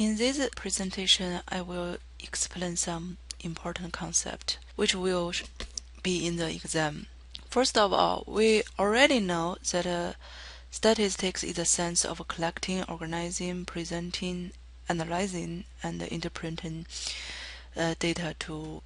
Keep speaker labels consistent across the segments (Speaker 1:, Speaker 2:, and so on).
Speaker 1: In this presentation, I will explain some important concepts which will be in the exam. First of all, we already know that statistics is the science of collecting, organizing, presenting, analyzing, and interpreting data to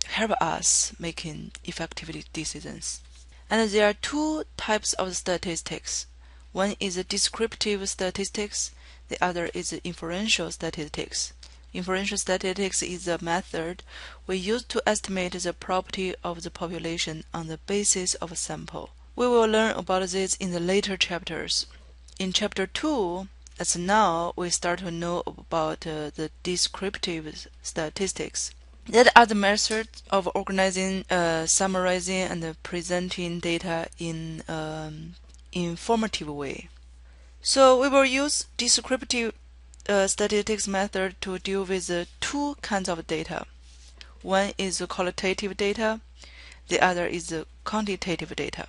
Speaker 1: help us making effective decisions. And there are two types of statistics. One is descriptive statistics, the other is inferential statistics. Inferential statistics is a method we use to estimate the property of the population on the basis of a sample. We will learn about this in the later chapters. In chapter 2, as now, we start to know about the descriptive statistics. That are the methods of organizing, summarizing, and presenting data in informative way. So we will use descriptive statistics method to deal with two kinds of data. One is qualitative data, the other is quantitative data.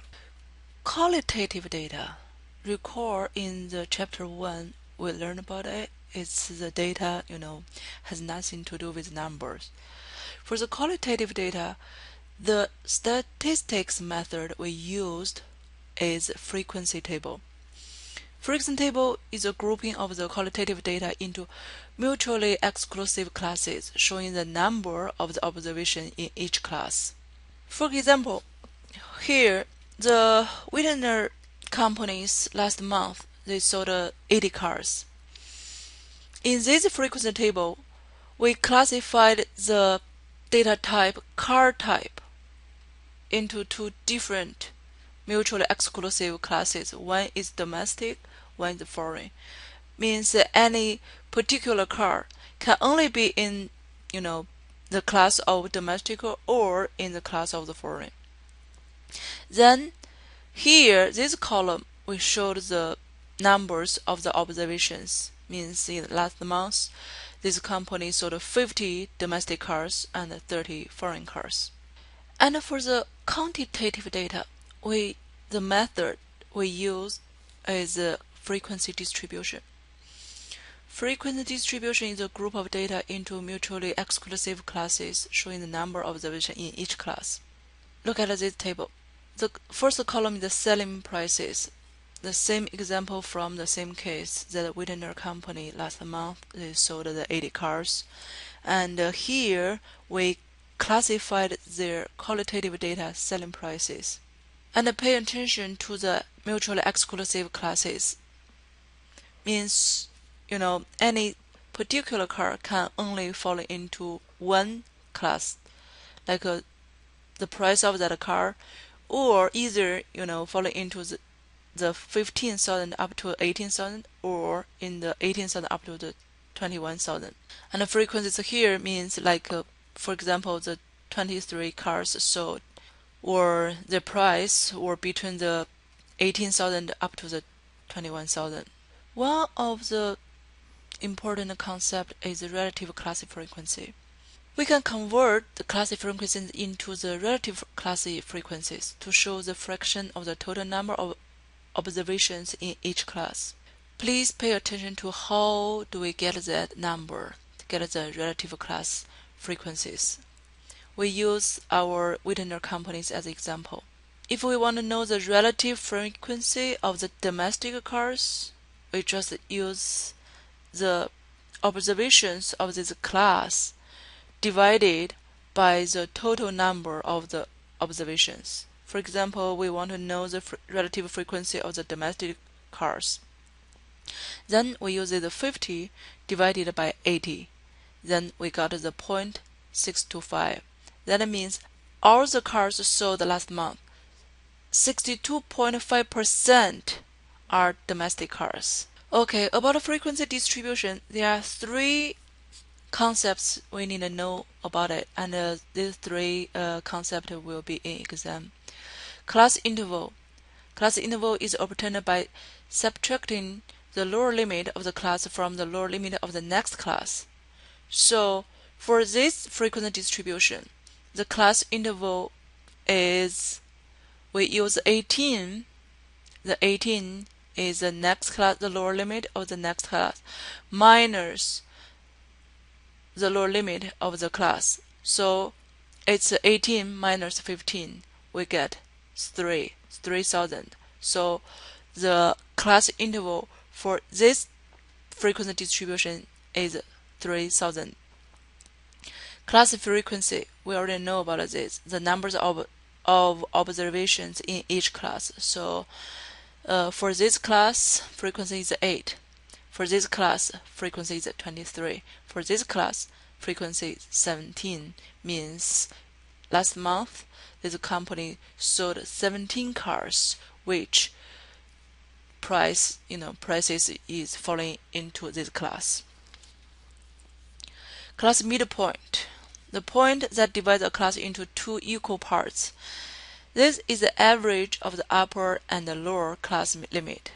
Speaker 1: Qualitative data, recall in the chapter 1 we learned about it. It's the data, has nothing to do with numbers. For the qualitative data, the statistics method we used is frequency table. Frequency table is a grouping of the qualitative data into mutually exclusive classes, showing the number of the observations in each class. For example, here the Whitner companies last month they sold 80 cars. In this frequency table, we classified the data type car type into two different mutually exclusive classes. One is domestic, one is foreign. Means that any particular car can only be in the class of domestic or in the class of the foreign. Then here this column we showed the numbers of the observations. Means in last month this company sold 50 domestic cars and 30 foreign cars. And for the quantitative data, the method we use is frequency distribution. Frequency distribution is a group of data into mutually exclusive classes, showing the number of observations in each class. Look at this table. The first column is the selling prices. The same example from the same case that Whitner company last month they sold the 80 cars, and here we classified their qualitative data selling prices. And pay attention to the mutually exclusive classes. Means any particular car can only fall into one class, like the price of that car, or either fall into the 15,000 up to 18,000, or in the 18,000 up to the 21,000. And the frequencies here means like for example the 23 cars sold, or the price were between the 18,000 up to the 21,000. One of the important concept is the relative class frequency. We can convert the class frequencies into the relative class frequencies to show the fraction of the total number of observations in each class. Please pay attention to how do we get that number, to get the relative class frequencies. We use our Whitner companies as example. If we want to know the relative frequency of the domestic cars, we just use the observations of this class divided by the total number of the observations. For example, we want to know the relative frequency of the domestic cars. Then we use the 50 divided by 80. Then we got the 0.625. That means all the cars sold last month, 62.5% are domestic cars. Okay, about frequency distribution, there are three concepts we need to know about it, and these three concepts will be in exam. Class interval. Class interval is obtained by subtracting the lower limit of the class from the lower limit of the next class. So for this frequency distribution, the class interval is, we use 18. The 18 is the next class, the lower limit of the next class, minus the lower limit of the class. So it's 18 minus 15. We get 3,000. So the class interval for this frequency distribution is 3,000. Class frequency, we already know about this, the numbers of observations in each class. So for this class, frequency is 8. For this class, frequency is 23. For this class, frequency is 17. Means last month, this company sold 17 cars, which prices is falling into this class. Class midpoint, the point that divides a class into two equal parts. This is the average of the upper and the lower class limit.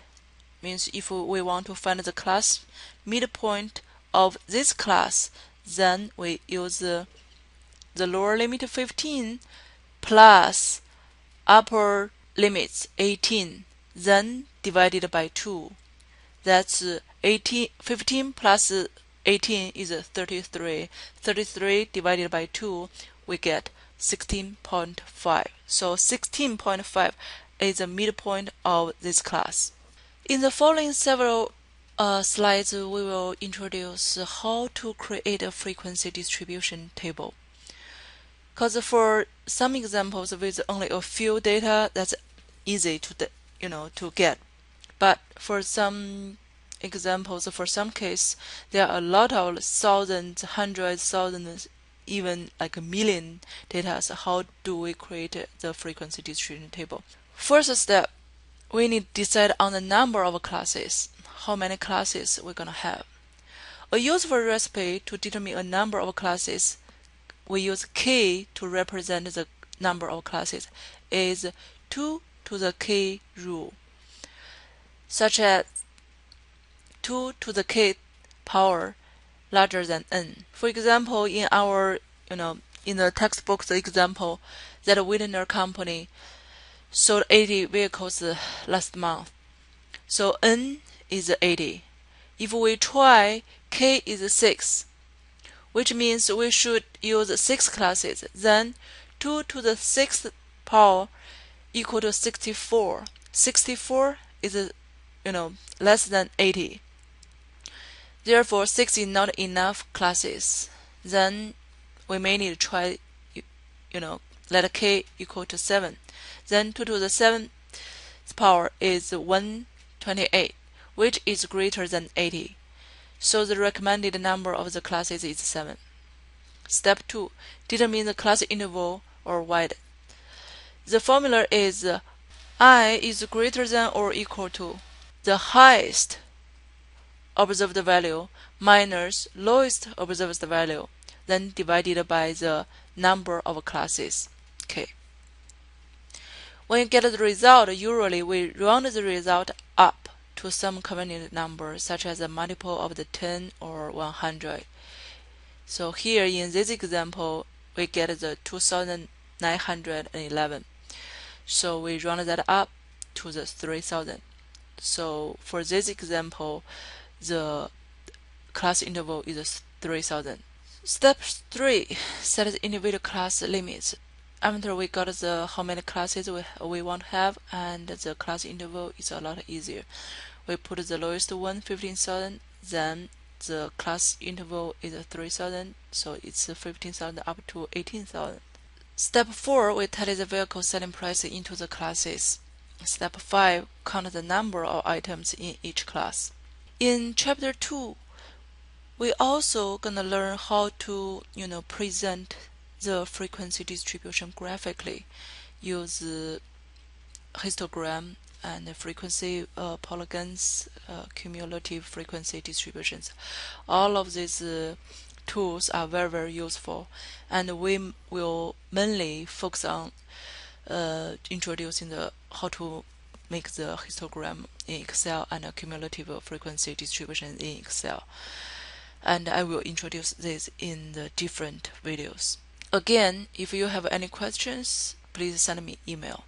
Speaker 1: Means if we want to find the class midpoint of this class, then we use the lower limit 15 plus upper limits 18, then divided by 2. That's 15 plus 18 is 33. 33 divided by 2, we get 16.5. So 16.5 is the midpoint of this class. In the following several slides, we will introduce how to create a frequency distribution table. Because for some examples with only a few data, that's easy to get. But for some examples, for some case, there are a lot of thousands, hundreds, thousands, even like a million data. So how do we create the frequency distribution table? First step, we need to decide on the number of classes, how many classes we're going to have. A useful recipe to determine a number of classes, we use k to represent the number of classes, is 2 to the k rule, such as 2 to the k power larger than n. For example, in our, in the textbook, the example that Whitner company sold 80 vehicles last month. So n is 80. If we try, k is 6, which means we should use 6 classes. Then 2 to the 6th power equal to 64. 64 is, less than 80. Therefore, 6 is not enough classes. Then we may need to try, let k equal to 7. Then 2 to the 7th power is 128, which is greater than 80. So the recommended number of the classes is 7. Step 2. Determine the class interval or width. The formula is I is greater than or equal to the highest observed value minus lowest observed value, then divided by the number of classes, k. When you get the result, usually we round the result up to some convenient number, such as a multiple of the 10 or 100. So here in this example, we get the 2,911. So we round that up to the 3,000. So for this example, the class interval is 3,000. Step 3, set the individual class limits. After we got the how many classes we want to have, and the class interval is a lot easier. We put the lowest one, 15,000, then the class interval is 3,000, so it's 15,000 up to 18,000. Step 4, we tally the vehicle selling price into the classes. Step 5, count the number of items in each class. In chapter 2, we also gonna learn how to present the frequency distribution graphically. Use histogram and frequency polygons, cumulative frequency distributions. All of these tools are very, very useful, and we will mainly focus on introducing how to make the histogram in Excel and a cumulative frequency distribution in Excel. And I will introduce this in the different videos. Again, if you have any questions, please send me email.